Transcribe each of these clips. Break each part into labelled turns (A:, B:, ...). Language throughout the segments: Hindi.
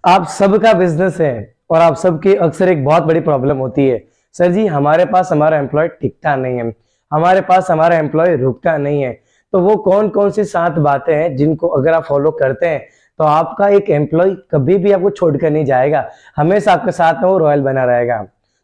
A: आप सबका बिजनेस है और आप सबकी अक्सर एक बहुत बड़ी प्रॉब्लम होती है, सर जी हमारे पास हमारा एम्प्लॉय टिकता नहीं है, हमारे पास हमारा एम्प्लॉय रुकता नहीं है। तो वो कौन कौन सी 7 बातें हैं जिनको अगर आप फॉलो करते हैं तो आपका एक एम्प्लॉय कभी भी आपको छोड़कर नहीं जाएगा, हमेशा आपके साथ में वो रॉयल बना रहेगा।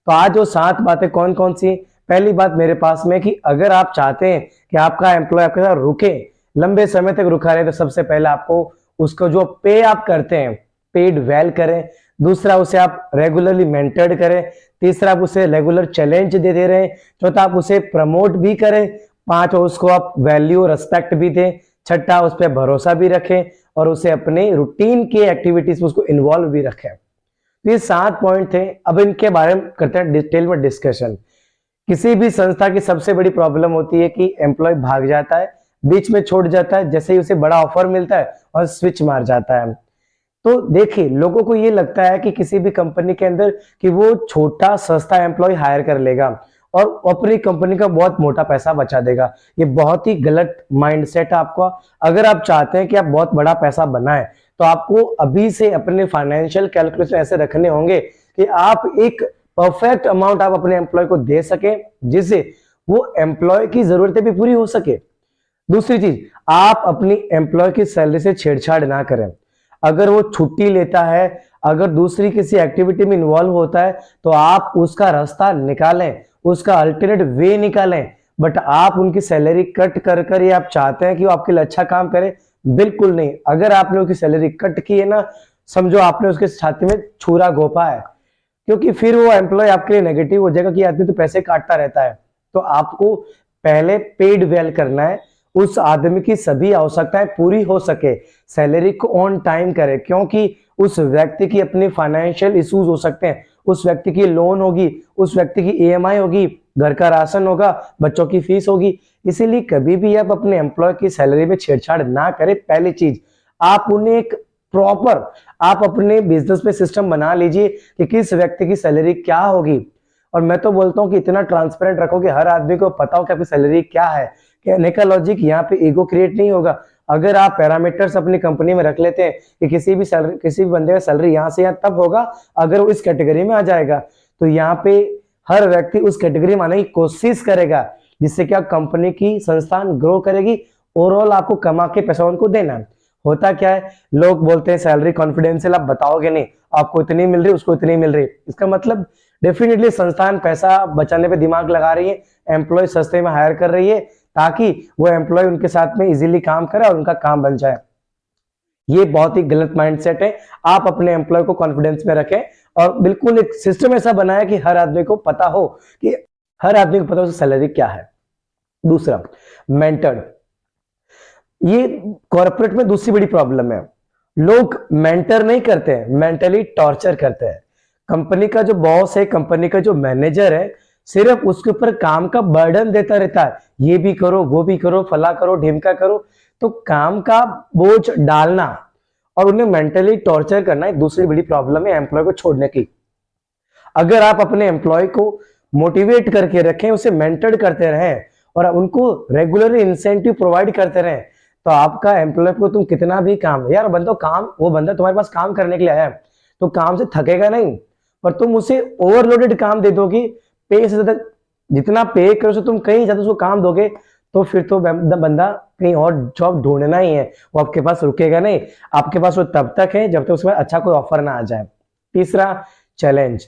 A: तो आज वो 7 बातें कौन कौन सी? पहली बात मेरे पास में कि अगर आप चाहते हैं कि आपका एम्प्लॉय आपके साथ रुके, लंबे समय तक रुका रहे, तो सबसे पहले आपको उसको जो पे आप करते हैं पेड वेल करें। दूसरा, उसे आप रेगुलरली मेंटर्ड करें। तीसरा, आप उसे रेगुलर चैलेंज देते रहें। चौथा, आप उसे प्रमोट भी करें। पांच, उसको आप वैल्यू रेस्पेक्ट भी दें। छठा, उस पर भरोसा भी रखें और उसे अपने रूटीन की एक्टिविटीज में उसको इन्वॉल्व भी रखें। तो ये 7 पॉइंट थे। अब इनके बारे में करते हैं डिटेल में डिस्कशन। किसी भी संस्था की सबसे बड़ी प्रॉब्लम होती है कि एम्प्लॉय भाग जाता है, बीच में छोड़ जाता है, जैसे ही उसे बड़ा ऑफर मिलता है और स्विच मार जाता है। तो देखिए, लोगों को ये लगता है कि किसी भी कंपनी के अंदर कि वो छोटा सस्ता एम्प्लॉय हायर कर लेगा और अपनी कंपनी का बहुत मोटा पैसा बचा देगा। ये बहुत ही गलत माइंडसेट है आपका। अगर आप चाहते हैं कि आप बहुत बड़ा पैसा बनाएं तो आपको अभी से अपने फाइनेंशियल कैलकुलेशन ऐसे रखने होंगे कि आप एक परफेक्ट अमाउंट आप अपने एम्प्लॉय को दे सके, जिससे वो एम्प्लॉय की जरूरतें भी पूरी हो सके। दूसरी चीज, आप अपनी एम्प्लॉय की सैलरी से छेड़छाड़ ना करें। अगर वो छुट्टी लेता है, अगर दूसरी किसी एक्टिविटी में इन्वॉल्व होता है, तो आप उसका रास्ता निकालें, उसका अल्टरनेट वे निकालें। बट आप उनकी सैलरी कट कर कर ये आप चाहते हैं कि वो आपके लिए अच्छा काम करे? बिल्कुल नहीं। अगर आपने उसकी सैलरी कट की है ना, समझो आपने उसके छाती में छुरा घोंपा है, क्योंकि फिर वो एम्प्लॉय आपके लिए नेगेटिव हो जाएगा कि आदमी तो पैसे काटता रहता है। तो आपको पहले पेड वेल करना है, उस आदमी की सभी आवश्यकताएं पूरी हो सके, सैलरी को ऑन टाइम करे, क्योंकि उस व्यक्ति की अपनी फाइनेंशियल इश्यूज हो सकते हैं, उस व्यक्ति की लोन होगी, उस व्यक्ति की ईएमआई होगी, घर का राशन होगा, बच्चों की फीस होगी। इसीलिए कभी भी आप अपने एम्प्लॉय की सैलरी में छेड़छाड़ ना करें। पहली चीज, आप उन्हें एक प्रॉपर आप अपने बिजनेस में सिस्टम बना लीजिए कि किस व्यक्ति की सैलरी क्या होगी। और मैं तो बोलता हूँ कि इतना ट्रांसपेरेंट रखो कि हर आदमी को पता हो कि आपकी सैलरी क्या है। कहने का लॉजिक यहाँ पे ईगो क्रिएट नहीं होगा। अगर आप पैरामीटर्स अपनी कंपनी में रख लेते हैं कि किसी भी बंदे का सैलरी यहाँ से यहाँ तब होगा अगर वो इस कैटेगरी में आ जाएगा, तो यहाँ पे हर व्यक्ति उस कैटेगरी में आने की कोशिश करेगा, जिससे क्या कंपनी की संस्थान ग्रो करेगी। ओवरऑल आपको कमा के पैसा उनको देना है। होता क्या है, लोग बोलते हैं सैलरी कॉन्फिडेंशियल, आप बताओगे नहीं, आपको इतनी मिल रही, उसको इतनी मिल रही। इसका मतलब डेफिनेटली संस्थान पैसा बचाने पे दिमाग लगा रही है, एम्प्लॉय सस्ते में हायर कर रही है ताकि वो एम्प्लॉय उनके साथ में इजीली काम करे और उनका काम बन जाए। ये बहुत ही गलत माइंडसेट है। आप अपने एम्प्लॉय को कॉन्फिडेंस में रखें और बिल्कुल एक सिस्टम ऐसा बनाए कि हर आदमी को पता हो कि हर आदमी को पता हो सैलरी क्या है। दूसरा, मेंटर्ड। ये कॉर्पोरेट में दूसरी बड़ी प्रॉब्लम है। लोग मेंटर नहीं करते हैं, मेंटली टॉर्चर करते हैं। कंपनी का जो बॉस है, कंपनी का जो मैनेजर है, सिर्फ उसके ऊपर काम का बर्डन देता रहता है, ये भी करो, वो भी करो, फला करो, ढिमका करो। तो काम का बोझ डालना और उन्हें मेंटली टॉर्चर करना एक दूसरी बड़ी प्रॉब्लम है एम्प्लॉय को छोड़ने की। अगर आप अपने एम्प्लॉय को मोटिवेट करके रखें, उसे मेंटर करते रहें और उनको रेगुलरली इंसेंटिव प्रोवाइड करते रहें, तो आपका एम्प्लॉय को तुम कितना भी काम, यार बंदो काम, वो बंदा तुम्हारे पास काम करने के लिए आया है तो काम से थकेगा नहीं। पर तुम उसे ओवरलोडेड काम दे दोगे, पे से ज्यादा, जितना पे करो तो तुम कहीं ज्यादा उसको काम दोगे, तो फिर तो बंदा कहीं और जॉब ढूंढना ही है, वो आपके पास रुकेगा नहीं। आपके पास वो तब तक है जब तक उसके पास अच्छा कोई ऑफर ना आ जाए। तीसरा, चैलेंज।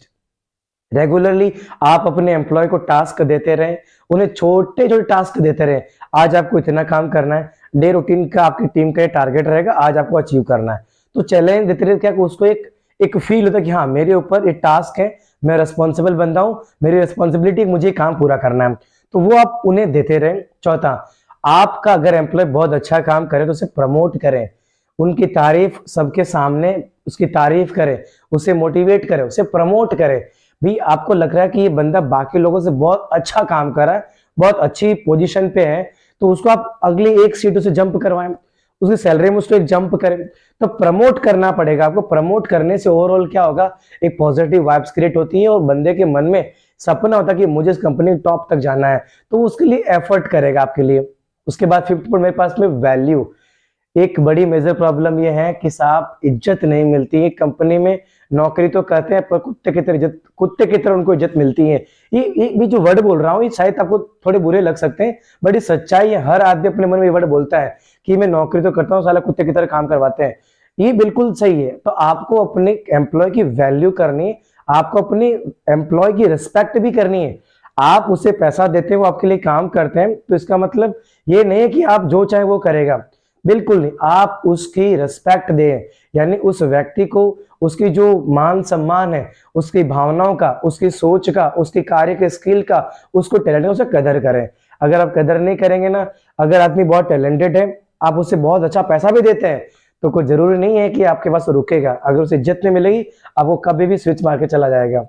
A: रेगुलरली आप अपने एम्प्लॉय को टास्क देते रहे, उन्हें छोटे छोटे टास्क देते रहे। आज आपको इतना काम करना है, डे रूटीन का आपकी टीम का टारगेट रहेगा, आज आपको अचीव करना है। तो चैलेंज देते रहे, क्या उसको एक एक फील होता है कि हाँ मेरे ऊपर ये टास्क है, मैं रिस्पॉन्सिबल बंदा हूं, मेरी रिस्पॉन्सिबिलिटी मुझे काम पूरा करना है। तो वो आप उन्हें देते रहे। चौथा, आपका अगर एम्प्लॉय बहुत अच्छा काम करे तो उसे प्रमोट करें, उनकी तारीफ सबके सामने उसकी तारीफ करें, उसे मोटिवेट करें, उसे प्रमोट करें। भी आपको लग रहा है कि ये बंदा बाकी लोगों से बहुत अच्छा काम कर रहा है, बहुत अच्छी पोजीशन पे है, तो उसको आप अगली एक सीट उसे जंप करवाएं, उसकी सैलरी में उसको एक जंप करें। तो प्रमोट करना पड़ेगा आपको। प्रमोट करने से ओवरऑल क्या होगा, एक पॉजिटिव वाइब्स क्रिएट होती है और बंदे के मन में सपना होता है कि मुझे इस कंपनी टॉप तक जाना है, तो उसके लिए एफर्ट करेगा आपके लिए। उसके बाद फिफ्थ पॉइंट मेरे पास में, वैल्यू। एक बड़ी मेजर प्रॉब्लम ये है कि साहब इज्जत नहीं मिलती है कंपनी में। नौकरी तो करते हैं पर कुत्ते की तरह उनको इज्जत मिलती है। ये भी जो वर्ड बोल रहा हूँ ये शायद आपको थोड़े बुरे लग सकते हैं, बड़ी सच्चाई है। हर आदमी अपने मन में ये वर्ड बोलता है कि मैं नौकरी तो करता हूँ, साला कुत्ते की तरह काम करवाते हैं। ये बिल्कुल सही है। तो आपको अपने एम्प्लॉय की वैल्यू करनी है, आपको अपने एम्प्लॉय की रिस्पेक्ट भी करनी है। आप उसे पैसा देते हैं, वो आपके लिए काम करते हैं, तो इसका मतलब ये नहीं है कि आप जो चाहे वो करेगा, बिल्कुल नहीं। आप उसकी रिस्पेक्ट दें, यानी उस व्यक्ति को उसकी जो मान सम्मान है, उसकी भावनाओं का, उसकी सोच का, उसकी कार्य के स्किल का, उसको टैलेंट का, उसे कदर करें। अगर आप कदर नहीं करेंगे ना, अगर आदमी बहुत टैलेंटेड है, आप उसे बहुत अच्छा पैसा भी देते हैं, तो कोई जरूरी नहीं है कि आपके पास रुकेगा। अगर उसे इज्जत नहीं मिलेगी, आपको कभी भी स्विच मार के चला जाएगा।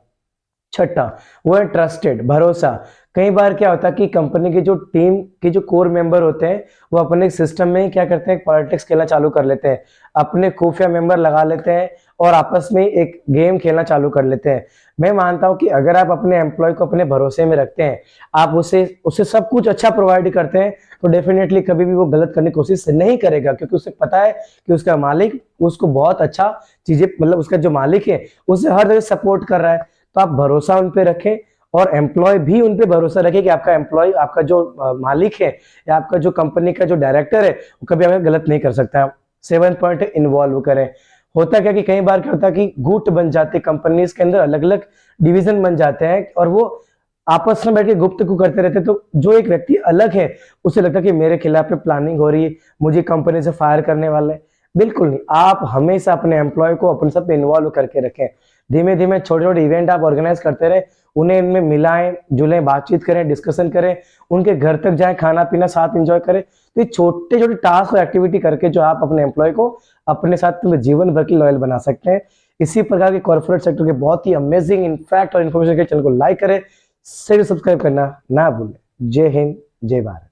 A: छठा, वो है ट्रस्टेड, भरोसा। कई बार क्या होता है कि कंपनी की जो टीम के जो कोर मेंबर होते हैं, वो अपने सिस्टम में ही क्या करते हैं, पॉलिटिक्स खेलना चालू कर लेते हैं, अपने खुफिया मेंबर लगा लेते हैं और आपस में एक गेम खेलना चालू कर लेते हैं। मैं मानता हूं कि अगर आप अपने एम्प्लॉय को अपने भरोसे में रखते हैं, आप उसे उसे सब कुछ अच्छा प्रोवाइड करते हैं, तो डेफिनेटली कभी भी वो गलत करने की कोशिश नहीं करेगा, क्योंकि उसे पता है कि उसका मालिक उसको बहुत अच्छा चीजें, मतलब उसका जो मालिक है उसे हर जगह सपोर्ट कर रहा है। तो आप भरोसा उन पे रखें और एम्प्लॉय भी उन पे भरोसा रखे कि आपका एम्प्लॉय, आपका जो मालिक है या आपका जो कंपनी का जो डायरेक्टर है, वो कभी आपका गलत नहीं कर सकता। 7 पॉइंट इन्वॉल्व करें। होता क्या कि कई बार क्या होता है कि गुट बन जाते कंपनीज के अंदर, अलग अलग डिवीजन बन जाते हैं और वो आपस में बैठ के गुफ्तगू करते रहते हैं। तो जो एक व्यक्ति अलग है, उसे लगता है कि मेरे खिलाफ प्लानिंग हो रही है, मुझे कंपनी से फायर करने वाले। बिल्कुल नहीं, आप हमेशा अपने एम्प्लॉय को अपने साथ इन्वॉल्व करके रखें। धीमे धीमे छोटे छोटे इवेंट आप ऑर्गेनाइज करते रहे, उन्हें इनमें मिलाएं जुलें, बातचीत करें, डिस्कशन करें, उनके घर तक जाएं, खाना पीना साथ एंजॉय करें। तो ये छोटे छोटे टास्क और एक्टिविटी करके जो आप अपने एम्प्लॉय को अपने साथ जीवन भर की लॉयल बना सकते हैं। इसी प्रकार के कॉर्पोरेट सेक्टर के बहुत ही अमेजिंग इनफैक्ट और इन्फॉर्मेशन के चैनल को लाइक करें, शेयर सब्सक्राइब करना ना भूलें। जय हिंद, जय भारत।